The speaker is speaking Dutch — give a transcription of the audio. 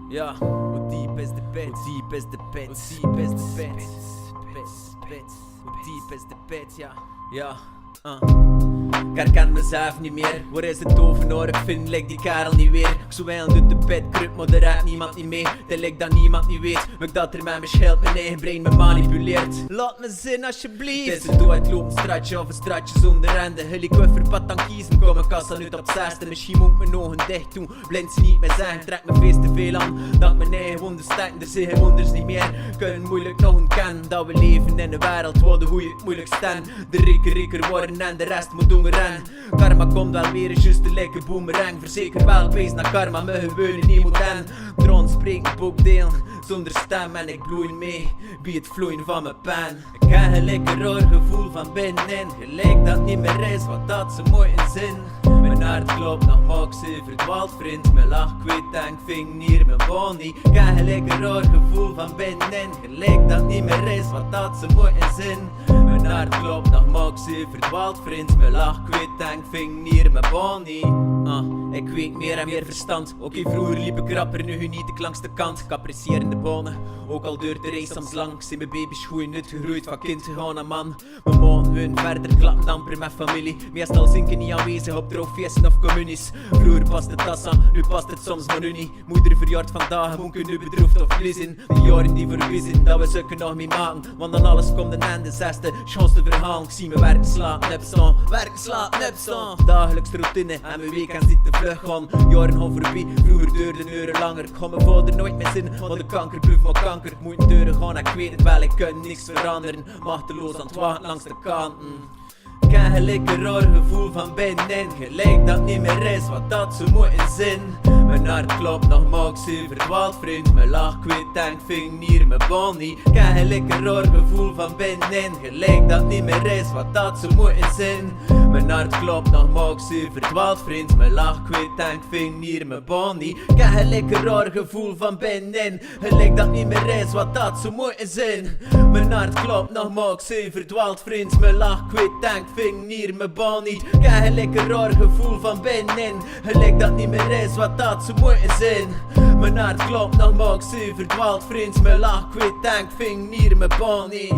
Ja, hoe diep is de pit? Hoe diep is de pit? Hoe diep is de pit? Hoe diep is de pit? Ja. Ik herken mezelf niet meer. Waar is het over? Ik vind lijkt die kerel niet weer. Ik zou wel uit de pit kruip, maar er rijdt niemand niet mee. Het lijkt dat niemand niet weet. Maar dat er met mijn schild mijn eigen brein me manipuleert. Laat me zin alsjeblieft. Het is een doodlopend straatje of een straatje zonder rende. Helikoffer pad dan kiezen, kom ik kassa uit op zesde. Misschien moet ik mijn ogen dicht doen, blind ze niet meer zijn. Trek me feest te veel aan, dat mijn eigen wonden steken. Er zijn wonders niet meer, kunnen moeilijk nog ontkennen. Dat we leven in een wereld waar de goeie het moeilijk staan. De rijker worden en de rest moet doen rennen. Karma komt wel weer eens juist de lekker boomerang. Verzeker wel wees naar karma, me geweunen niet moet en droom spreken, boekdeel zonder stem en ik bloei mee bij het vloeien van mijn pen. Ik heb een lekker raar gevoel van binnenin, gelijk dat niet meer is wat dat zo mooi in zin. Mijn hart klopt nog maak ze verdwaald vriend. Mijn lach kwijt en ik ving hier mijn bonnie. Ik heb een lekker raar gevoel van binnenin, gelijk dat niet meer is wat dat zo mooi in zin. Mijn hart klopt nog maak ze verdwaald vriend. Mijn lach kwijt en ik ving hier mijn bonnie. Ik weet meer en meer verstand. Oké, vroeger liep ik rapper, nu geniet ik langs de kant. Ik apprecieer in de bonen, ook al duurt de race soms lang. Ik zie mijn baby's groeien, uitgegroeid van kind gegaan naar man. We mogen hun verder klappen amper met familie. Meestal zinken niet aanwezig op drooffeesten of communies. Vroeger past het tas aan, nu past het soms maar nu niet. Moeder verjaart vandaag, moeken nu bedroefd of blizzen. De jaren die voorbij zijn, dat we zulke nog mee maken. Want dan alles komt een einde, zesde chance te verhalen. Ik zie me werken, slaap, nepstaan, werken, slaap, nepstaan. Dagelijks routine en mijn weekend zit te vlug gaan. Jaren gaan voorbij, vroeger duurde een uren langer. Ik ga mijn vader nooit meer zien, want de kanker blijft maar kanker. Ik moet deuren gaan, ik weet het wel, ik kan niks veranderen. Machteloos aan het wachten langs de kanten. Ik heb een lekker raar gevoel van binnenin, gelijk dat niet meer is wat dat zo mooi in zin. Mijn hart klopt nog maak ze verdwaald vriend. Mijn lach kwijt en ik ving hier mijn bonnie. Ik heb een lekker raar gevoel van binnenin, gelijk dat niet meer is wat dat zo mooi in zin. Mijn hart klopt nog maak ze verdwaald vriend. Mijn lach kwijt en ik ving hier mijn bonnie. Ik heb een lekker raar gevoel van binnenin, gelijk dat niet meer is wat dat zo mooi in zin. Mijn hart klopt nog maak ze verdwaald vriend. Mijn lach kwijt en ik ving hier mijn bonnie. Ik heb een lekker raar gevoel van binnenin, gelijk dat niet meer is wat dat zo mooi in zin. Mijn hart klopt nog maak ze verdwaald vriend. Mijn lach kwijt en ik ving hier mijn bonnie.